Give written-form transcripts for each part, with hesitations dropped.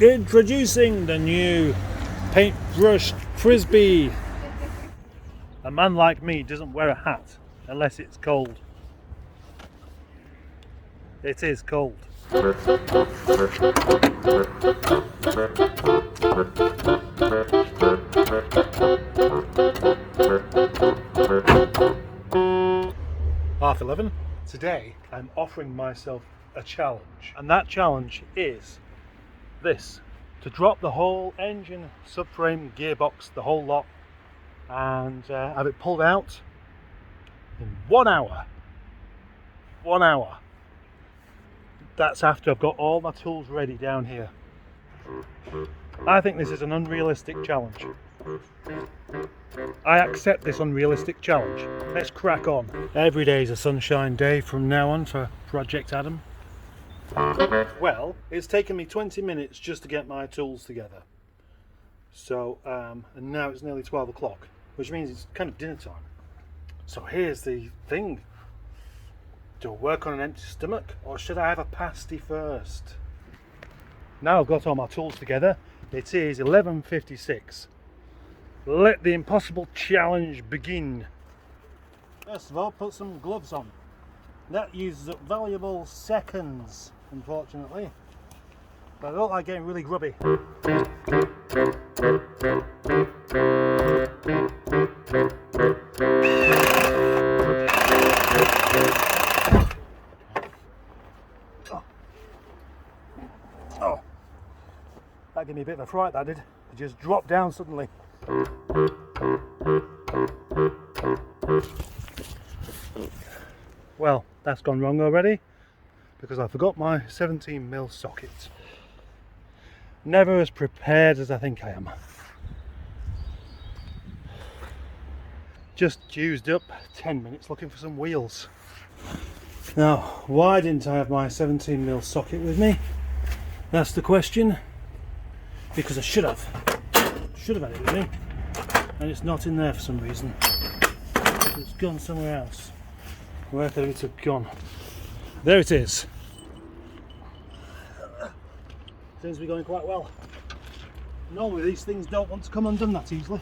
Introducing the new paintbrush frisbee. A man like me doesn't wear a hat unless it's cold. It is cold. Half 11. Today I'm offering myself a challenge, and that challenge is this: to drop the whole engine, subframe, gearbox, the whole lot, and have it pulled out in 1 hour. 1 hour. That's after I've got all my tools ready down here. I think this is an unrealistic challenge. I accept this unrealistic challenge. Let's crack on. Every day is a sunshine day from now on for Project Adam. Well, it's taken me 20 minutes just to get my tools together. So, and now it's nearly 12 o'clock, which means it's kind of dinner time. So here's the thing. Do I work on an empty stomach, or should I have a pasty first? Now I've got all my tools together. It is 11:56. Let the impossible challenge begin. First of all, put some gloves on. That uses up valuable seconds, unfortunately. But I don't like getting really grubby. Oh, that gave me a bit of a fright, that did. It just dropped down suddenly. Well, that's gone wrong already because I forgot my 17mm socket. Never as prepared as I think I am. Just used up 10 minutes looking for some wheels. Now, why didn't I have my 17mm socket with me? That's the question. Because I should have. Should have had it with me. And it's not in there for some reason. It's gone somewhere else. Where could it have gone? There it is. Seems to be going quite well. Normally these things don't want to come undone that easily.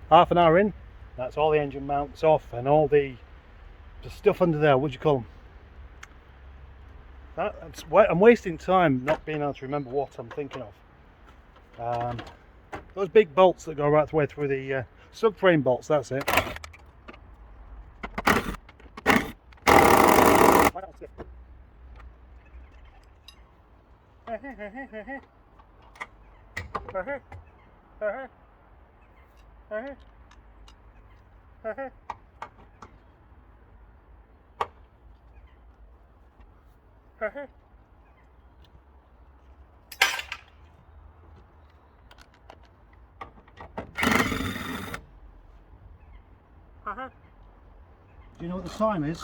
Half an hour in, that's all the engine mounts off and all the stuff under there. What do you call them? I'm wasting time not being able to remember what I'm thinking of. Those big bolts that go right the way through the subframe bolts, that's it. Do you know what the time is?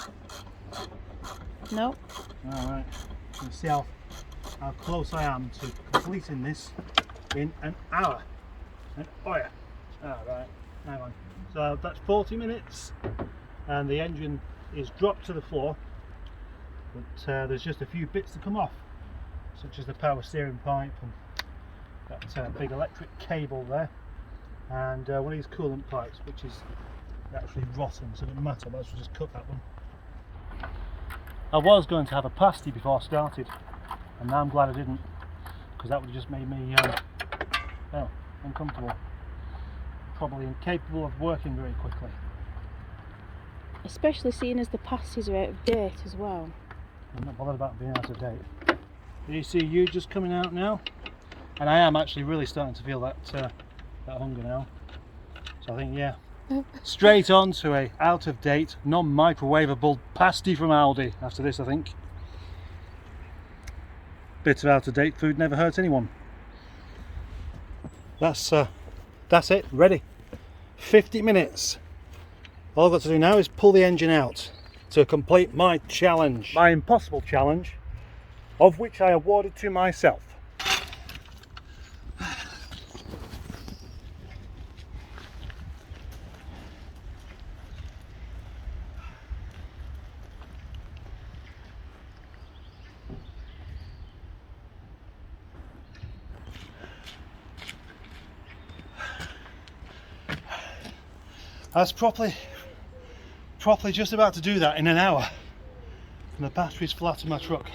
No. Alright, let's see how close I am to completing this in an hour. Oh yeah. Alright, hang on. So that's 40 minutes and the engine is dropped to the floor, but there's just a few bits to come off, such as the power steering pipe and that big electric cable there, and one of these coolant pipes, which is actually rotten, so it doesn't matter, but I'll just cut that one. I was going to have a pasty before I started, and now I'm glad I didn't, because that would have just made me well, uncomfortable. Probably incapable of working very quickly. Especially seeing as the pasties are out of date as well. I'm not bothered about being out of date. You see you just coming out now, and I am actually really starting to feel that hunger now. So I think, yeah, straight on to a out of date, non-microwavable pasty from Aldi after this, I think. Bit of out of date food never hurts anyone. That's it, ready. 50 minutes. All I've got to do now is pull the engine out to complete my challenge. My impossible challenge, of which I awarded to myself. I was properly just about to do that in an hour, and the battery's flat in my truck.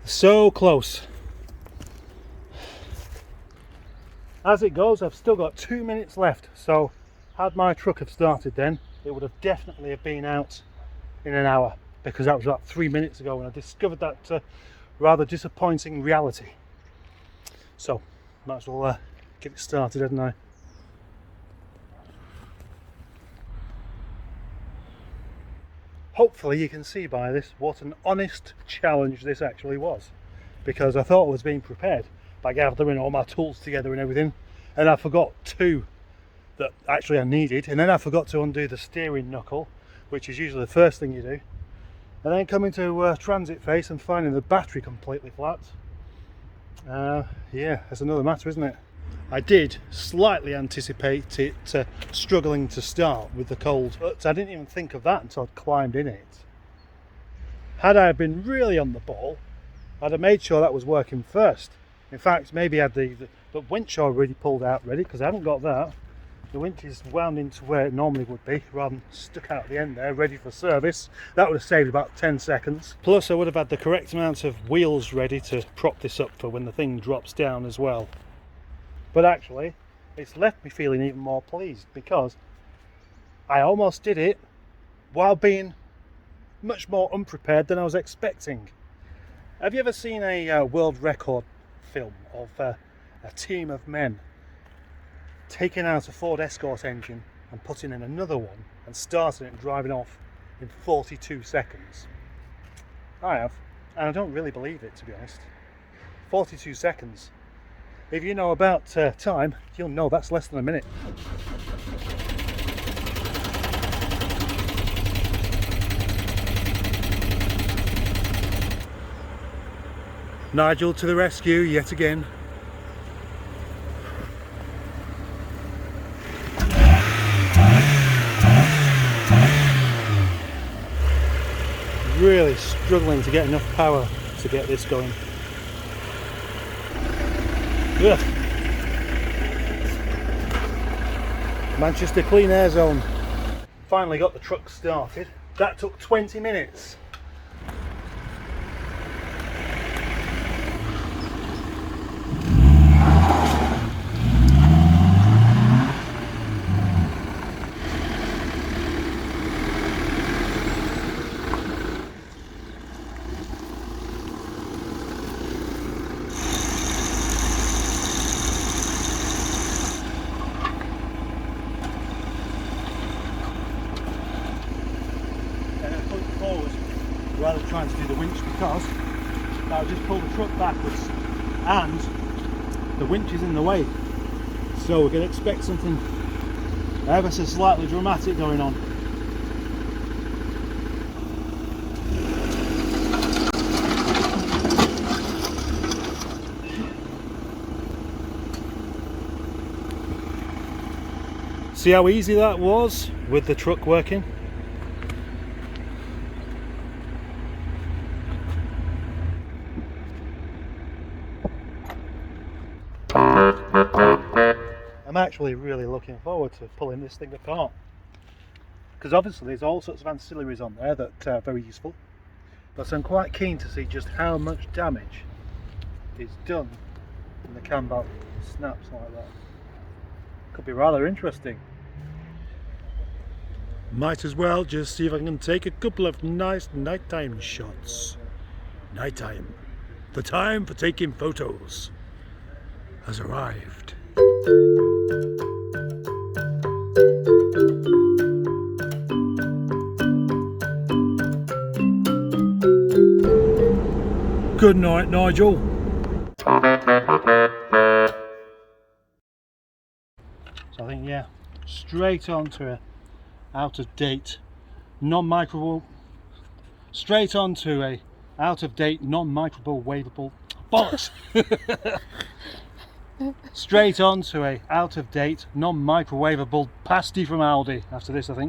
So close. As it goes, I've still got 2 minutes left, so had my truck have started then, it would have definitely have been out in an hour, because that was about 3 minutes ago when I discovered that rather disappointing reality. So might as well get it started, hadn't I? Hopefully you can see by this what an honest challenge this actually was, because I thought I was being prepared by gathering all my tools together and everything, and I forgot two that actually I needed, and then I forgot to undo the steering knuckle, which is usually the first thing you do, and then coming to transit face and finding the battery completely flat. Yeah, that's another matter, isn't it? I did slightly anticipate it struggling to start with the cold, but I didn't even think of that until I'd climbed in it. Had I been really on the ball, I'd have made sure that was working first. In fact, maybe I had the winch already pulled out ready, because I haven't got that. The winch is wound into where it normally would be, rather than stuck out at the end there, ready for service. That would have saved about 10 seconds. Plus I would have had the correct amount of wheels ready to prop this up for when the thing drops down as well. But actually, it's left me feeling even more pleased, because I almost did it while being much more unprepared than I was expecting. Have you ever seen a world record film of a team of men taking out a Ford Escort engine and putting in another one and starting it and driving off in 42 seconds? I have, and I don't really believe it, to be honest. 42 seconds. If you know about time, you'll know that's less than a minute. Nigel to the rescue yet again. Really struggling to get enough power to get this going. Ugh. Manchester Clean Air Zone. Finally got the truck started. That took 20 minutes. Rather than trying to do the winch, because that would just pull the truck backwards and the winch is in the way, so we can expect something ever so slightly dramatic going on. See how easy that was with the truck working? I'm actually really looking forward to pulling this thing apart, because obviously there's all sorts of ancillaries on there that are very useful, but I'm quite keen to see just how much damage is done when the cam belt snaps like that. Could be rather interesting. Might as well just see if I can take a couple of nice nighttime shots. Nighttime, the time for taking photos, has arrived. Good night, Nigel. So I think, yeah, straight onto a out-of-date non-microwavable, straight onto a out-of-date non-microwavable bollocks. Straight onto a out-of-date non-microwavable pasty from Aldi after this, I think.